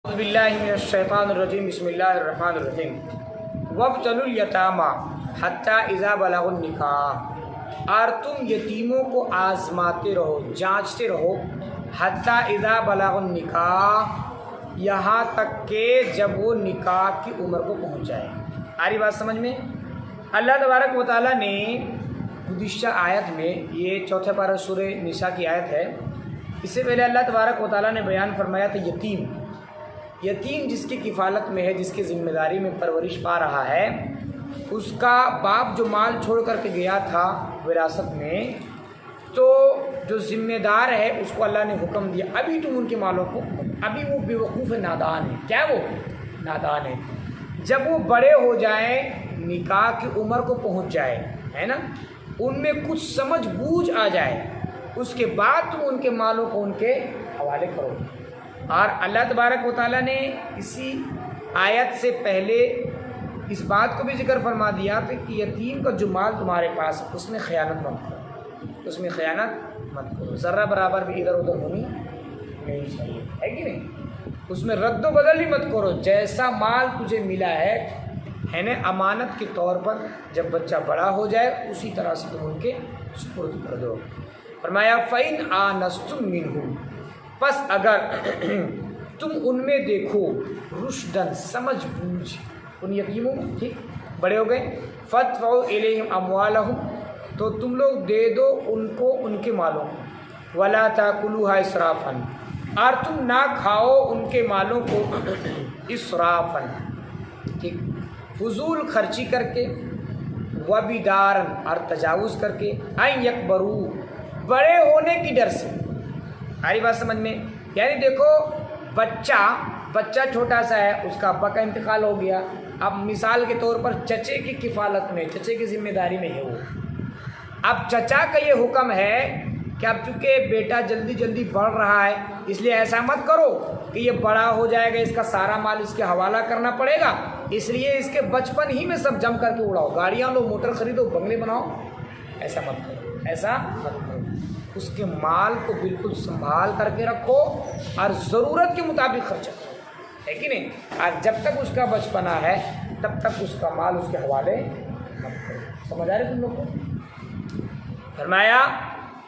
اعوذ باللہ من الشیطان الرجیم بسم اللہ الرحمن الرحیم وابتلوا الیتامی حتی اذا بلغوا النکاح، اور تم یتیموں کو آزماتے رہو، جانچتے رہو، حتی اذا بلغوا النکاح، یہاں تک کہ جب وہ نکاح کی عمر کو پہنچ جائے۔ آ رہی بات سمجھ میں؟ اللہ تبارک و تعالیٰ نے گزشتہ آیت میں، یہ چوتھے پارہ سورہ نساء کی آیت ہے، اس سے پہلے اللہ تبارک و تعالیٰ نے بیان فرمایا تھا یتیم جس کی کفالت میں ہے، جس کی ذمہ داری میں پرورش پا رہا ہے، اس کا باپ جو مال چھوڑ کر کے گیا تھا وراثت میں، تو جو ذمہ دار ہے اس کو اللہ نے حکم دیا ابھی تم ان کے مالوں کو، ابھی وہ بے وقوف نادان ہے۔ کیا وہ نادان ہے؟ جب وہ بڑے ہو جائیں، نکاح کی عمر کو پہنچ جائے، ہے نا، ان میں کچھ سمجھ بوجھ آ جائے، اس کے بعد تم ان کے مالوں کو ان کے حوالے کرو۔ اور اللہ تبارک و تعالیٰ نے اسی آیت سے پہلے اس بات کو بھی ذکر فرما دیا کہ یتیم کا جو مال تمہارے پاس ہے اس میں خیانت مت کرو، اس میں خیانت مت کرو، ذرہ برابر بھی ادھر ادھر ہونی نہیں چاہیے، ہے کہ نہیں؟ اس میں رد و بدل ہی مت کرو، جیسا مال تجھے ملا ہے نا امانت کے طور پر، جب بچہ بڑا ہو جائے اسی طرح سے تم ان کے سپرد کر دو۔ فرمایا فَإِنْ آنَسْتُم مِّنْهُمْ، پس اگر تم ان میں دیکھو رشدن سمجھ بوجھ، ان یتیموں ٹھیک بڑے ہو گئے، فَادْفَعُوا إِلَيْهِمْ أَمْوَالَهُمْ، تو تم لوگ دے دو ان کو ان کے مالوں کو، وَلَا تَأْكُلُوهَا إِسْرَافًا، اور تم نہ کھاؤ ان کے مالوں کو اسرافًا، ٹھیک، فضول خرچی کر کے، وَبِدَارًا، اور تجاوز کر کے، أَن يَكْبَرُوا، بڑے ہونے کی ڈر سے۔ آری بات سمجھ میں؟ یعنی دیکھو بچہ چھوٹا سا ہے، اس کا ابا کا انتقال ہو گیا، اب مثال کے طور پر چچے کی کفالت میں، چچے کی ذمہ داری میں ہے وہ، اب چچا کا یہ حکم ہے کہ اب چونکہ بیٹا جلدی جلدی بڑھ رہا ہے، اس لیے ایسا مت کرو کہ یہ بڑا ہو جائے گا، اس کا سارا مال اس کے حوالہ کرنا پڑے گا، اس لیے اس کے بچپن ہی میں سب جم کر کے اڑاؤ، گاڑیاں لو، موٹر خریدو، بنگلے بناؤ، ایسا مت کرو، ایسا مت کرو۔ اس کے مال کو بالکل سنبھال کر کے رکھو اور ضرورت کے مطابق خرچہ کرو، ہے کہ نہیں؟ اور جب تک اس کا بچپنا ہے تب تک اس کا مال اس کے حوالے مت کرو۔ سمجھ آ رہے تم لوگ کو؟ فرمایا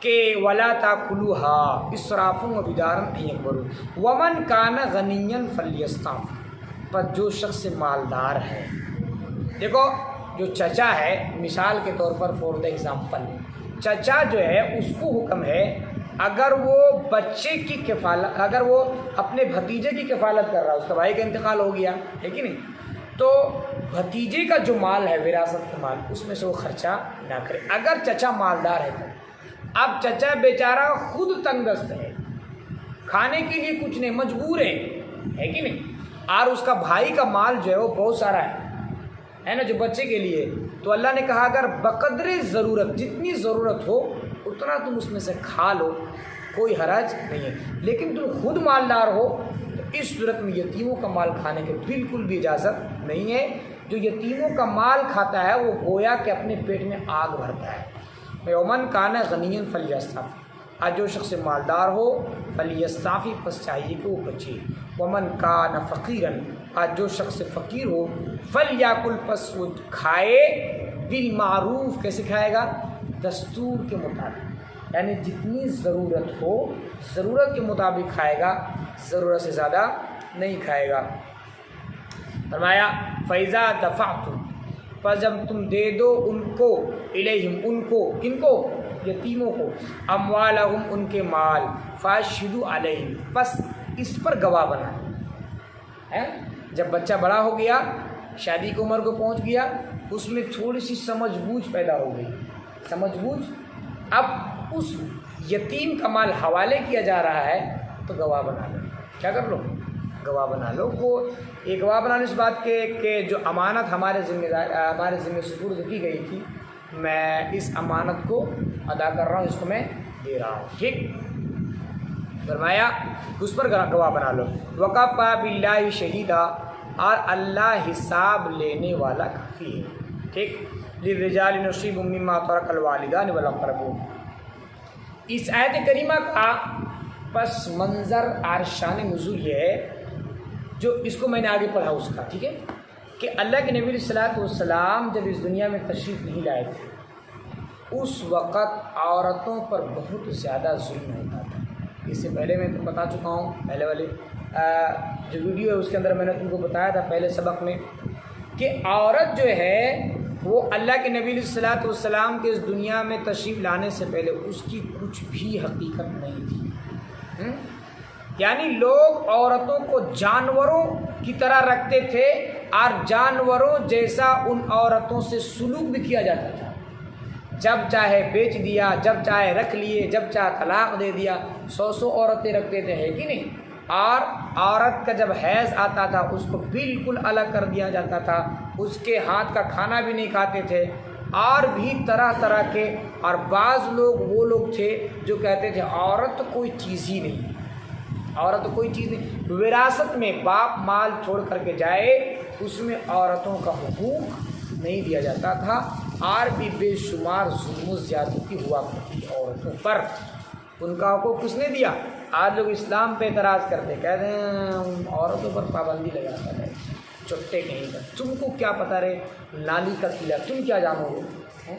کہ وَلَا تَأْكُلُوهَا إِسْرَافًا وَبِدَارًا أَن يَكْبَرُوا وَمَنْ كَانَ غَنِيًّا فَلْيَسْتَعْفِفْ، پر جو شخص مالدار ہے، دیکھو جو چچا ہے، مثال کے طور پر فور دا ایگزامپل، چچا جو ہے اس کو حکم ہے اگر وہ بچے کی کفالت، اگر وہ اپنے بھتیجے کی کفالت کر رہا ہے، اس کا بھائی کا انتقال ہو گیا ہے کہ نہیں، تو بھتیجے کا جو مال ہے وراثت کا مال، اس میں سے وہ خرچہ نہ کرے اگر چچا مالدار ہے تو۔ اب چچا بیچارہ خود تنگ دست ہے، کھانے کے لیے کچھ نہیں، مجبور ہے کہ نہیں، اور اس کا بھائی کا مال جو ہے وہ بہت سارا ہے نا جو بچے کے لیے، تو اللہ نے کہا اگر بقدر ضرورت، جتنی ضرورت ہو اتنا تم اس میں سے کھا لو، کوئی حرج نہیں ہے، لیکن تم خود مالدار ہو تو اس صورت میں یتیموں کا مال کھانے کی بالکل بھی اجازت نہیں ہے۔ جو یتیموں کا مال کھاتا ہے وہ گویا کہ اپنے پیٹ میں آگ بھرتا ہے۔ وَمَنْ كَانَ غَنِيًّا فَلْيَسْتَعْفِفْ، آج جو شخص مالدار ہو فَلْيَسْتَعْفِفْ، پس چاہیے کہ وہ بچے، وَمَنْ كَانَ فَقِيرًا، آج جو شخص فقیر ہو فَلْيَأْكُلْ، پس وہ کھائے، بالمعروف، کیسے کھائے گا؟ دستور کے مطابق، یعنی جتنی ضرورت ہو ضرورت کے مطابق کھائے گا، ضرورت سے زیادہ نہیں کھائے گا۔ فرمایا فَإِذَا دَفَعْتُمْ، پر جب تم دے دو ان کو، الیہم، ان کو، کن کو؟ یتیموں کو، اموالہم، ان کے مال، فاشہدوا علیہم، پس اس پر گواہ بنا ہے۔ جب بچہ بڑا ہو گیا، شادی کی عمر کو پہنچ گیا، اس میں تھوڑی سی سمجھ بوجھ پیدا ہو گئی، سمجھ بوجھ، اب اس یتیم کا مال حوالے کیا جا رہا ہے تو گواہ بنا لو، کیا کر لو؟ گواہ بنا لو۔ وہ یہ گواہ بنانے اس بات کے کہ جو امانت ہمارے ذمہ سپرد کی گئی تھی، میں اس امانت کو ادا کر رہا ہوں، اس کو میں دے رہا ہوں، ٹھیک۔ فرمایا اس پر گواہ بنا لو۔ وَكَفَىٰ بِاللَّهِ شَهِيدًا، اور اللہ حساب لینے والا کافی ہے، ٹھیک۔ لِلرِّجَالِ نَصِيبٌ مِّمَّا تَرَكَ الْوَالِدَانِ وَالْأَقْرَبُونَ، اس آیت کریمہ کا پس منظر اور شان نزول یہ ہے جو اس کو میں نے آگے پڑھا اس کا، ٹھیک ہے، کہ اللہ کے نبی علیہ الصلوۃ والسلام جب اس دنیا میں تشریف نہیں لائے تھے اس وقت عورتوں پر بہت زیادہ ظلم ہوتا تھا۔ اس سے پہلے میں تم بتا چکا ہوں، پہلے والے جو ویڈیو ہے اس کے اندر میں نے تم کو بتایا تھا پہلے سبق میں، کہ عورت جو ہے وہ اللہ کے نبی علیہ الصلوۃ والسلام کے اس دنیا میں تشریف لانے سے پہلے اس کی کچھ بھی حقیقت نہیں تھی۔ یعنی لوگ عورتوں کو جانوروں کی طرح رکھتے تھے اور جانوروں جیسا ان عورتوں سے سلوک بھی کیا جاتا تھا، جب چاہے بیچ دیا، جب چاہے رکھ لیے، جب چاہے طلاق دے دیا، 100 عورتیں رکھتے تھے، ہے کہ نہیں؟ اور عورت کا جب حیض آتا تھا اس کو بالکل الگ کر دیا جاتا تھا، اس کے ہاتھ کا کھانا بھی نہیں کھاتے تھے، اور بھی طرح طرح کے۔ اور بعض لوگ وہ لوگ تھے جو کہتے تھے عورت تو کوئی چیز ہی نہیں، عورت تو کوئی چیز نہیں، وراثت میں باپ مال چھوڑ کر کے جائے اس میں عورتوں کا حقوق نہیں دیا جاتا تھا، اور بھی بے شمار ظلم و زیادتی ہوا کرتی عورتوں پر، ان کا حقوق کس نے دیا؟ آج لوگ اسلام پہ اعتراض کرتے، کہتے ہیں عورتوں پر پابندی لگاتا ہے، چٹے کہیں کا، تم کو کیا پتہ رہے نالی کا قلعہ، تم کیا جانو گے؟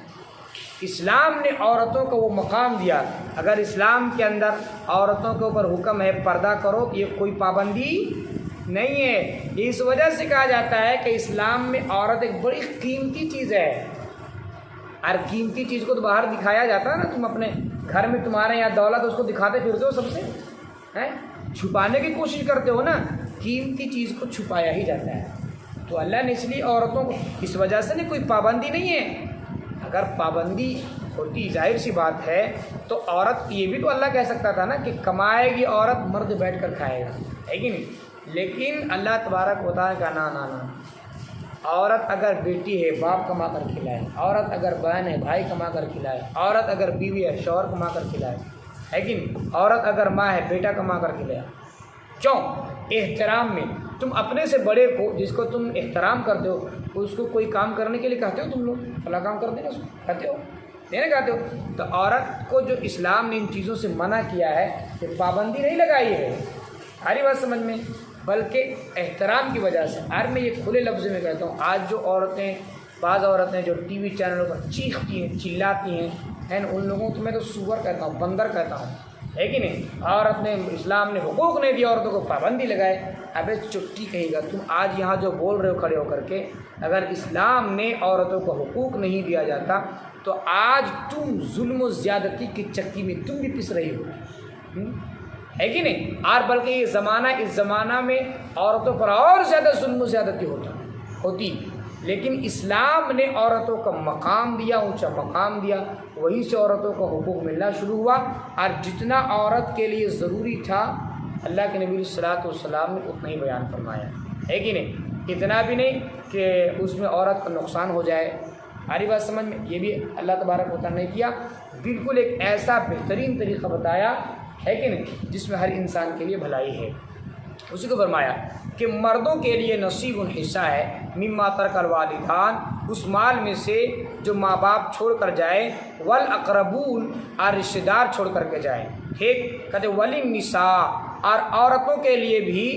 اسلام نے عورتوں کو وہ مقام دیا، اگر اسلام کے اندر عورتوں کے اوپر حکم ہے پردہ کرو، یہ کوئی پابندی نہیں ہے۔ اس وجہ سے کہا جاتا ہے کہ اسلام میں عورت ایک بڑی قیمتی چیز ہے، اور قیمتی چیز کو تو باہر دکھایا جاتا ہے نا، تم اپنے گھر میں تمہارے یہاں دولت اس کو دکھاتے پھرتے ہو سب سے، ہیں چھپانے کی کوشش کرتے ہو نا، قیمتی چیز کو چھپایا ہی جاتا ہے۔ تو اللہ نے اس لیے عورتوں کو اس وجہ سے نہیں، کوئی پابندی نہیں ہے، اگر پابندی ہوتی ظاہر سی بات ہے تو عورت، یہ بھی تو اللہ کہہ سکتا تھا نا کہ کمائے گی عورت مرد بیٹھ کر کھائے گا، ہے کہ نہیں؟ لیکن اللہ تبارک و تعالیٰ کا نا عورت اگر بیٹی ہے باپ کما کر کھلائے، عورت اگر بہن ہے بھائی کما کر کھلائے، عورت اگر بیوی ہے شوہر کما کر کھلائے، ہے کہ نہیں؟ عورت اگر ماں ہے بیٹا کما کر کھلائے۔ کیوں؟ احترام میں تم اپنے سے بڑے کو جس کو تم احترام کرتے ہو اس کو کوئی کام کرنے کے لیے کہتے ہو، تم لوگ فلاں کام کر دینا، اس کو کہتے ہو نہیں کہتے ہو؟ تو عورت کو جو اسلام نے ان چیزوں سے منع کیا ہے کہ پابندی نہیں لگائی ہے، ہماری بات سمجھ میں، بلکہ احترام کی وجہ سے۔ اور میں یہ کھلے لفظ میں کہتا ہوں، آج جو عورتیں، بعض عورتیں جو ٹی وی چینلوں پر چیختی ہیں چلاتی ہیں ان لوگوں کو میں تو سور کہتا ہوں، بندر کہتا ہوں، ہے کہ نہیں؟ عورت نے، اسلام نے حقوق نہیں دیا عورتوں کو، پابندی لگائے۔ ابے چٹی کہے گا تم، آج یہاں جو بول رہے ہو کھڑے ہو کر کے، اگر اسلام نے عورتوں کو حقوق نہیں دیا جاتا تو آج تم ظلم و زیادتی کی چکی میں تم بھی پس رہی ہو، ہے کہ نہیں؟ اور بلکہ یہ زمانہ، اس زمانہ میں عورتوں پر اور زیادہ ظلم و زیادتی ہوتی، لیکن اسلام نے عورتوں کا مقام دیا، اونچا مقام دیا، وہیں سے عورتوں کو حقوق ملنا شروع ہوا، اور جتنا عورت کے لیے ضروری تھا اللہ کے نبی صلی اللہ علیہ وسلم نے اتنا ہی بیان فرمایا، ہے کہ نہیں؟ اتنا بھی نہیں کہ اس میں عورت کا نقصان ہو جائے، ہماری بات سمجھ میں؟ یہ بھی اللہ تبارک و تعالیٰ نے کیا، بالکل ایک ایسا بہترین طریقہ بتایا، ہے کہ نہیں، جس میں ہر انسان کے لیے بھلائی ہے۔ اسی کو فرمایا کہ مردوں کے لیے نصیب حصہ ہے مما ترک الوالدان، اس مال میں سے جو ماں باپ چھوڑ کر جائے، والاقربون، اور رشتہ دار چھوڑ کر کے جائیں، ٹھیک؟ کہتے وللنساء، اور عورتوں کے لیے بھی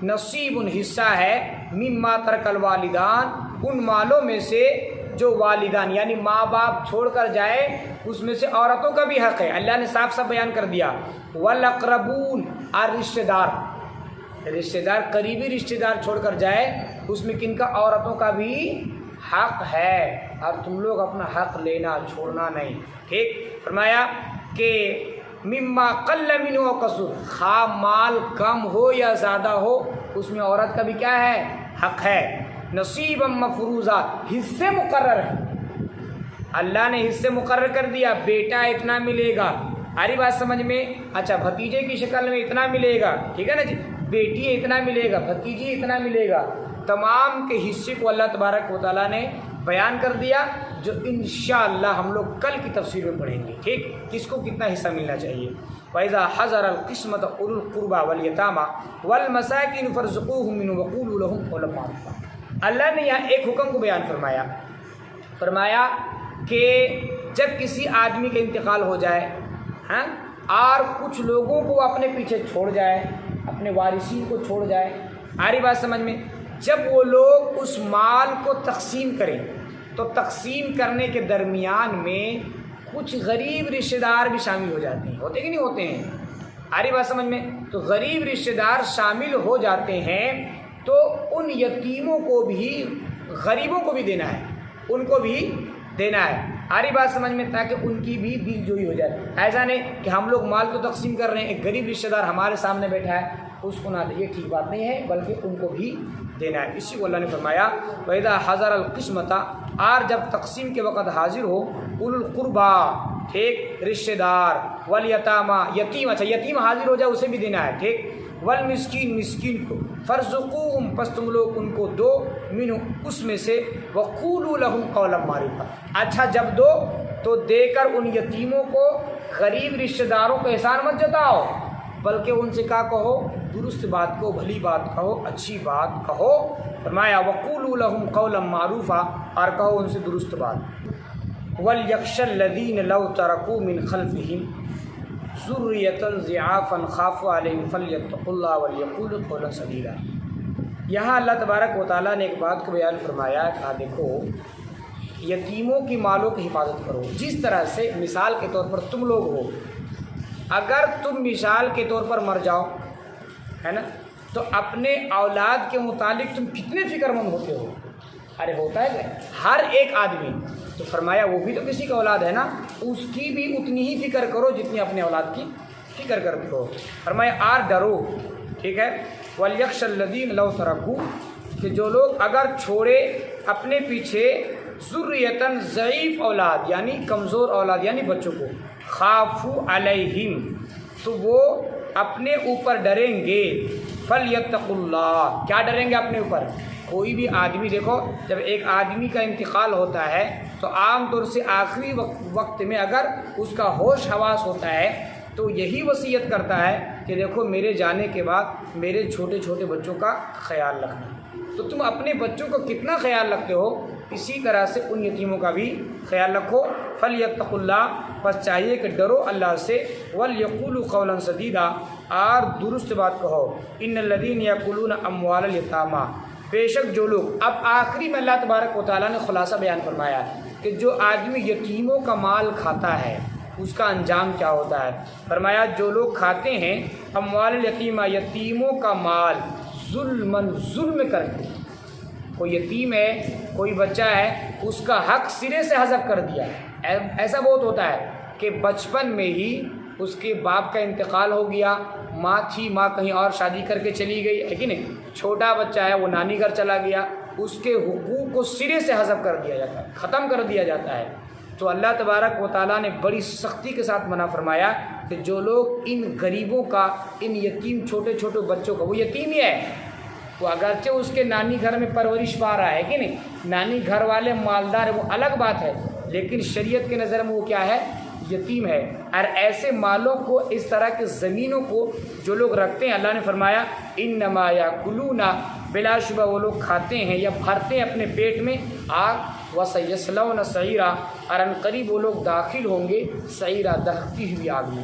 نصیب حصہ ہے مما ترک الوالدان، ان مالوں میں سے جو والدان یعنی ماں باپ چھوڑ کر جائے اس میں سے عورتوں کا بھی حق ہے، اللہ نے صاف صاف بیان کر دیا۔ والاقربون، اور رشتہ دار قریبی رشتہ دار چھوڑ کر جائے اس میں کن کا؟ عورتوں کا بھی حق ہے، اور تم لوگ اپنا حق لینا چھوڑنا نہیں، ٹھیک؟ فرمایا کہ مما قل منہ وکثر، خواہ مال کم ہو یا زیادہ ہو اس میں عورت کا بھی کیا ہے؟ حق ہے۔ نصیبا مفروضہ، حصے مقرر ہیں، اللہ نے حصے مقرر کر دیا، بیٹا اتنا ملے گا، ہماری بات سمجھ میں؟ اچھا بھتیجے کی شکل میں اتنا ملے گا، ٹھیک ہے نا جی، بیٹی اتنا ملے گا، بھتیجی اتنا ملے گا، تمام کے حصے کو اللہ تبارک و تعالیٰ نے بیان کر دیا، جو انشاءاللہ ہم لوگ کل کی تفسیر میں پڑھیں گے، ٹھیک؟ کس کو کتنا حصہ ملنا چاہیے۔ وَإِذَا حَضَرَ الْقِسْمَةَ أُولُو الْقُرْبَى وَالْيَتَامَى وَالْمَسَاكِينُ فَارْزُقُوهُم مِّنْهُ وَقُولُوا لَهُمْ قَوْلًا مَّعْرُوفًا۔ اللہ نے یہاں ایک حکم کو بیان فرمایا کہ جب کسی آدمی کا انتقال ہو جائے، اور کچھ لوگوں کو اپنے پیچھے چھوڑ جائے، اپنے وارثین کو چھوڑ جائے، آ رہی بات سمجھ میں؟ جب وہ لوگ اس مال کو تقسیم کریں تو تقسیم کرنے کے درمیان میں کچھ غریب رشتہ دار بھی شامل ہو جاتے ہیں، ہوتے کہ نہیں ہوتے ہیں؟ آ رہی بات سمجھ میں؟ تو غریب رشتہ دار شامل ہو جاتے ہیں تو ان یتیموں کو بھی، غریبوں کو بھی دینا ہے، ان کو بھی دینا ہے۔ آ رہی بات سمجھ میں؟ تاکہ ان کی بھی دل جوئی ہو جائے۔ ایسا نہیں کہ ہم لوگ مال تو تقسیم کر رہے ہیں، ایک غریب رشتہ دار ہمارے سامنے بیٹھا ہے اس کو نہ دے، یہ ٹھیک بات نہیں ہے، بلکہ ان کو بھی دینا ہے۔ اسی کو اللہ نے فرمایا وَإِذَا حَضَرَ الْقِسْمَةَ، اور جب تقسیم کے وقت حاضر ہو، اولو القربیٰ، ٹھیک، رشتہ دار، والیتامیٰ، یتیم، اچھا یتیم حاضر ہو جائے اسے بھی دینا ہے، ٹھیک، والمسکین، مسکین کو، فارزقوہم، پس تم لوگ ان کو دو، منہ، اس میں سے، وقولوا لہم قولا معروفا، اچھا جب دو تو دے کر ان یتیموں کو، غریب رشتہ داروں کو احسان مت جتاؤ، بلکہ ان سے کیا کہو؟ درست بات کو، بھلی بات کہو، اچھی بات کہو۔ فرمایا وقولوا لہم قولا معروفا، اور کہو ان سے درست بات۔ وَلْيَخْشَ الَّذِينَ لَوْ تَرَكُوا مِنْ خَلْفِهِمْ ذُرِّيَّةً ضِعَافًا خَافُوا عَلَيْهِمْ فَلْيَتَّقُوا اللَّهَ وَلْيَقُولُوا قَوْلًا سَدِيدًا۔ یہاں اللہ تبارک و تعالیٰ نے ایک بات کو بیان فرمایا، کہا دیکھو یتیموں کی مالوں کی حفاظت کرو، جس طرح سے مثال کے طور پر تم لوگ ہو، اگر تم مثال کے طور پر مر جاؤ، ہے نا، تو اپنے اولاد کے متعلق تم کتنے فکر مند ہوتے ہو؟ ارے ہوتا ہے ہر ایک آدمی، تو فرمایا وہ بھی تو کسی کا اولاد ہے نا، اس کی بھی اتنی ہی فکر کرو جتنی اپنے اولاد کی فکر کرتے ہو۔ فرمایا آر ڈرو، ٹھیک ہے، وَلْيَخْشَ الَّذِينَ لَوْ تَرَكُوا، کہ جو لوگ اگر چھوڑے اپنے پیچھے ذُرِّيَّةً ضعیف اولاد، یعنی کمزور اولاد، یعنی بچوں کو، خَافُوا عَلَيْهِمْ، تو وہ اپنے اوپر ڈریں گے، فَلْيَتَّقُوا اللَّهَ، کیا ڈریں گے اپنے اوپر؟ کوئی بھی آدمی دیکھو، جب ایک آدمی کا انتقال ہوتا ہے تو عام طور سے آخری وقت میں اگر اس کا ہوش حواس ہوتا ہے تو یہی وصیت کرتا ہے کہ دیکھو میرے جانے کے بعد میرے چھوٹے چھوٹے بچوں کا خیال رکھنا۔ تو تم اپنے بچوں کو کتنا خیال رکھتے ہو، اسی طرح سے ان یتیموں کا بھی خیال رکھو۔ فَلْيَتَّقُوا اللَّهَ، بس چاہیے کہ ڈرو اللہ سے، وَلْيَقُولُوا قَوْلًا سَدِيدًا، اور درست بات کہو۔ إِنَّ الَّذِينَ يَأْكُلُونَ أَمْوَالَ الْيَتَامَىٰ، بے شک جو لوگ، اب آخری میں اللہ تبارک و تعالیٰ نے خلاصہ بیان فرمایا کہ جو آدمی یتیموں کا مال کھاتا ہے اس کا انجام کیا ہوتا ہے۔ فرمایا جو لوگ کھاتے ہیں اموال الیتیمہ، یتیموں کا مال، ظلماً، ظلم کر کے، کوئی یتیم ہے، کوئی بچہ ہے، اس کا حق سرے سے حذف کر دیا۔ ایسا بہت ہوتا ہے کہ بچپن میں ہی اس کے باپ کا انتقال ہو گیا، ماں تھی، ماں کہیں اور شادی کر کے چلی گئی، ہے کہ نہیں، چھوٹا بچہ ہے وہ نانی گھر چلا گیا، اس کے حقوق کو سرے سے حذف کر دیا جاتا ہے، ختم کر دیا جاتا ہے۔ تو اللہ تبارک و تعالیٰ نے بڑی سختی کے ساتھ منع فرمایا کہ جو لوگ ان غریبوں کا، ان یتیم چھوٹے چھوٹے بچوں کا، وہ یتیم ہی ہے، وہ اگرچہ اس کے نانی گھر میں پرورش پا رہا ہے کہ نہیں، نانی گھر والے مالدار ہے وہ الگ بات ہے، لیکن شریعت کے نظر میں وہ کیا ہے؟ یتیم ہے۔ اور ایسے مالوں کو، اس طرح کے زمینوں کو جو لوگ رکھتے ہیں، اللہ نے فرمایا انما یاکلون، بلا شبہ وہ لوگ کھاتے ہیں یا بھرتے ہیں اپنے پیٹ میں آگ، وسیصلون سعیرا، اور عنقریب وہ لوگ داخل ہوں گے سعیرا، دہتی ہوئی آگ میں۔